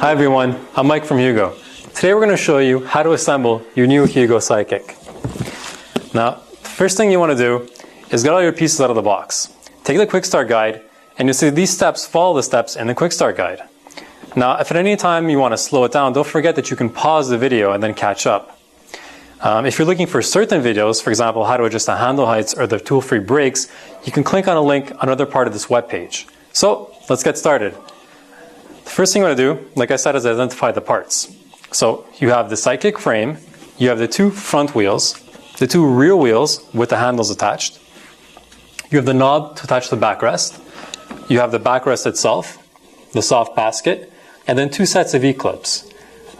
Hi everyone, I'm Mike from Hugo. Today we're going to show you how to assemble your new Hugo Sidekick. Now, the first thing you want to do is get all your pieces out of the box. Take the quick start guide and you'll see these steps follow the steps in the quick start guide. Now, if at any time you want to slow it down, don't forget that you can pause the video and then catch up. If you're looking for certain videos, for example, how to adjust the handle heights or the tool-free brakes, you can click on a link on another part of this webpage. So, let's get started. The first thing you want to do, like I said, is identify the parts. So, you have the Sidekick frame, you have the two front wheels, the two rear wheels with the handles attached, you have the knob to attach the backrest, you have the backrest itself, the soft basket, and then two sets of E-clips.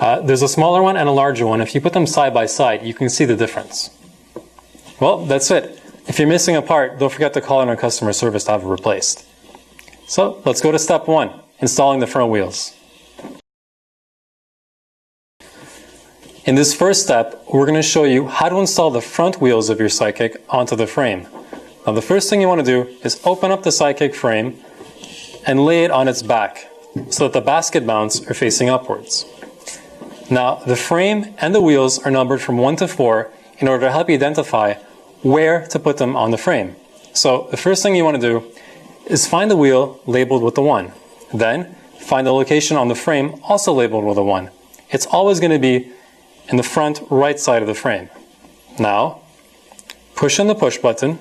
There's a smaller one and a larger one. If you put them side by side, you can see the difference. Well, that's it. If you're missing a part, don't forget to call in our customer service to have it replaced. So, let's go to step 1, installing the front wheels. In this first step, we're going to show you how to install the front wheels of your Sidekick onto the frame. Now, the first thing you want to do is open up the Sidekick frame and lay it on its back so that the basket mounts are facing upwards. Now, the frame and the wheels are numbered from 1 to 4 in order to help you identify where to put them on the frame. So, the first thing you want to do is find the wheel labeled with the 1. Then, find the location on the frame also labeled with a 1. It's always going to be in the front right side of the frame. Now, push on the push button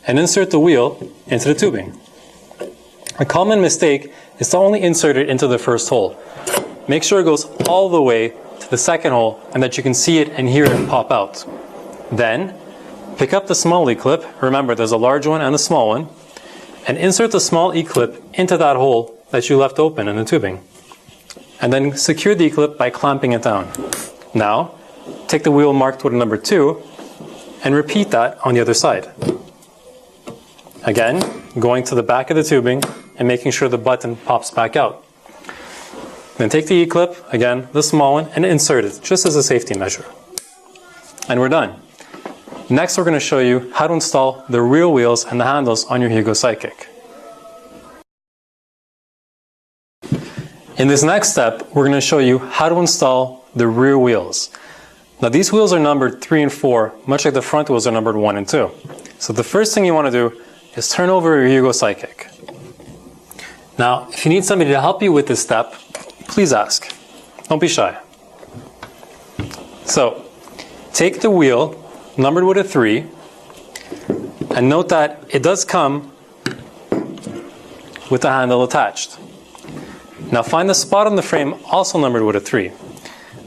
and insert the wheel into the tubing. A common mistake is to only insert it into the first hole. Make sure it goes all the way to the second hole and that you can see it and hear it pop out. Then, pick up the small E-clip, remember there's a large one and a small one, and insert the small E-clip into that hole that you left open in the tubing. And then secure the E-clip by clamping it down. Now, take the wheel marked with a number 2 and repeat that on the other side. Again, going to the back of the tubing and making sure the button pops back out. Then take the E-clip, again, the small one, and insert it, just as a safety measure. And we're done. Next, we're going to show you how to install the rear wheels and the handles on your Hugo Sidekick. In this next step, we're going to show you how to install the rear wheels. Now, these wheels are numbered 3 and 4, much like the front wheels are numbered 1 and 2. So the first thing you want to do is turn over your Hugo Sidekick. Now, if you need somebody to help you with this step, please ask. Don't be shy. So, take the wheel, numbered with a 3, and note that it does come with the handle attached. Now, find the spot on the frame also numbered with a 3.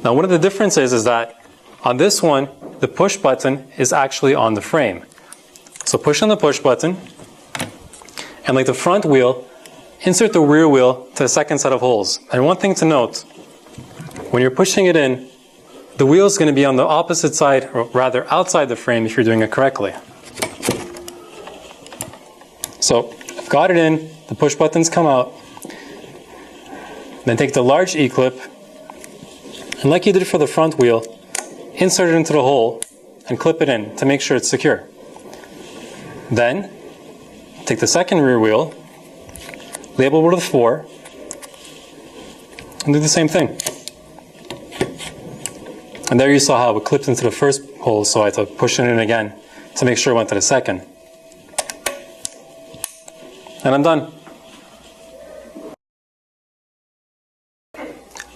Now, one of the differences is that on this one, the push button is actually on the frame. So push on the push button, and like the front wheel, insert the rear wheel to the second set of holes. And one thing to note, when you're pushing it in, the wheel is going to be on the opposite side, or rather outside the frame if you're doing it correctly. So, I've got it in, the push buttons come out. Then take the large E-clip, and like you did for the front wheel, insert it into the hole and clip it in to make sure it's secure. Then, take the second rear wheel, label with a 4, and do the same thing. And there you saw how it clipped into the first hole, so I had to push it in again to make sure it went to the second. And I'm done.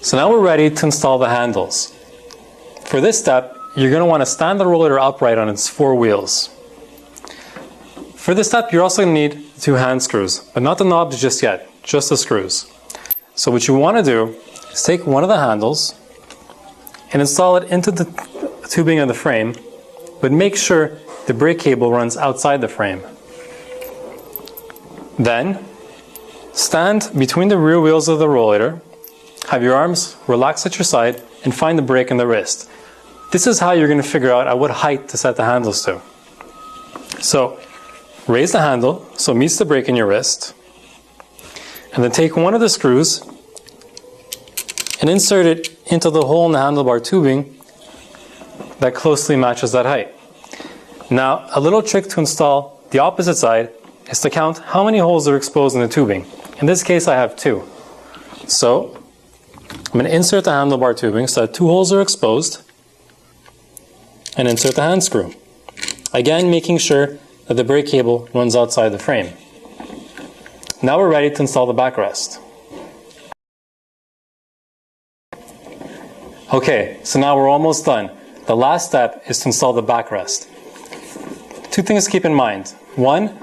So now we're ready to install the handles. For this step, you're going to want to stand the roller upright on its 4 wheels. For this step, you're also going to need 2 hand screws, but not the knobs just yet, just the screws. So what you want to do is take one of the handles and install it into the tubing of the frame, but make sure the brake cable runs outside the frame. Then, stand between the rear wheels of the rollator, have your arms relaxed at your side, and find the brake in the wrist. This is how you're going to figure out at what height to set the handles to. So, raise the handle so it meets the brake in your wrist, and then take one of the screws and insert it into the hole in the handlebar tubing that closely matches that height. Now, a little trick to install the opposite side is to count how many holes are exposed in the tubing. In this case, I have 2. So, I'm going to insert the handlebar tubing so that 2 holes are exposed and insert the hand screw. Again, making sure that the brake cable runs outside the frame. Now we're ready to install the backrest. Okay, so now we're almost done. The last step is to install the backrest. 2 things to keep in mind. 1,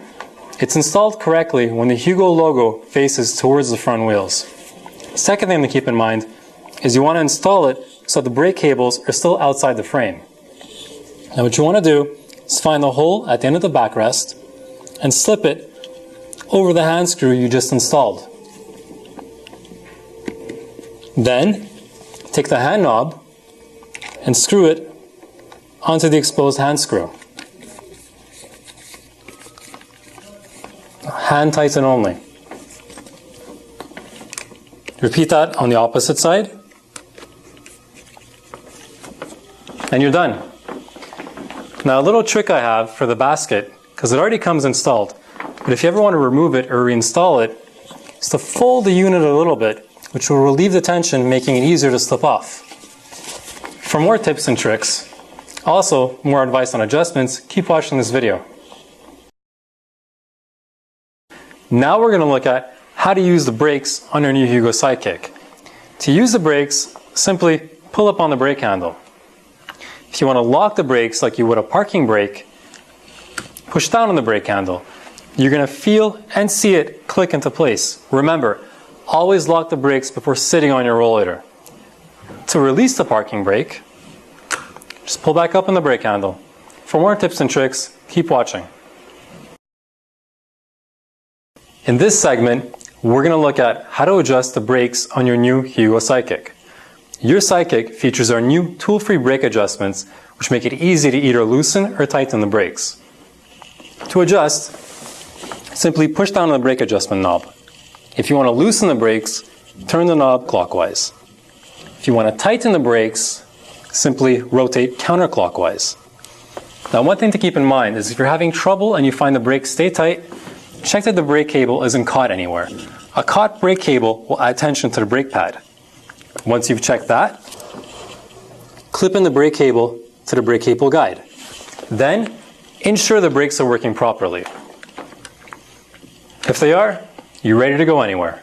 it's installed correctly when the Hugo logo faces towards the front wheels. Second thing to keep in mind is you want to install it so the brake cables are still outside the frame. Now what you want to do is find the hole at the end of the backrest and slip it over the hand screw you just installed. Then take the hand knob and screw it onto the exposed hand screw. Hand tighten only. Repeat that on the opposite side. And you're done. Now a little trick I have for the basket, because it already comes installed, but if you ever want to remove it or reinstall it, is to fold the unit a little bit, which will relieve the tension, making it easier to slip off. For more tips and tricks, also more advice on adjustments, keep watching this video. Now we're going to look at how to use the brakes on your new Hugo Sidekick. To use the brakes, simply pull up on the brake handle. If you want to lock the brakes like you would a parking brake, push down on the brake handle. You're going to feel and see it click into place. Remember, always lock the brakes before sitting on your rollator. To release the parking brake, just pull back up on the brake handle. For more tips and tricks, keep watching. In this segment, we're going to look at how to adjust the brakes on your new Hugo Sidekick. Your Sidekick features our new tool-free brake adjustments, which make it easy to either loosen or tighten the brakes. To adjust, simply push down on the brake adjustment knob. If you want to loosen the brakes, turn the knob clockwise. If you want to tighten the brakes, simply rotate counterclockwise. Now, one thing to keep in mind is if you're having trouble and you find the brakes stay tight, check that the brake cable isn't caught anywhere. A caught brake cable will add tension to the brake pad. Once you've checked that, clip in the brake cable to the brake cable guide. Then, ensure the brakes are working properly. If they are, you're ready to go anywhere.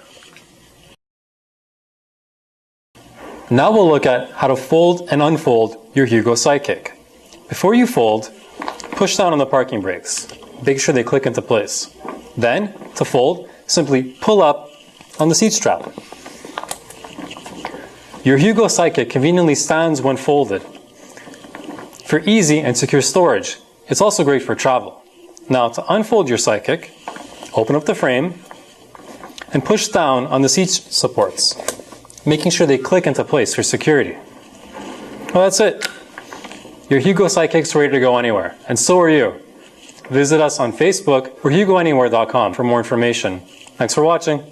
Now we'll look at how to fold and unfold your Hugo Sidekick. Before you fold, push down on the parking brakes. Make sure they click into place. Then, to fold, simply pull up on the seat strap. Your Hugo Sidekick conveniently stands when folded. For easy and secure storage, it's also great for travel. Now, to unfold your Sidekick, open up the frame and push down on the seat supports, making sure they click into place for security. Well, that's it. Your Hugo Sidekick's ready to go anywhere, and so are you. Visit us on Facebook or HugoAnywhere.com for more information. Thanks for watching.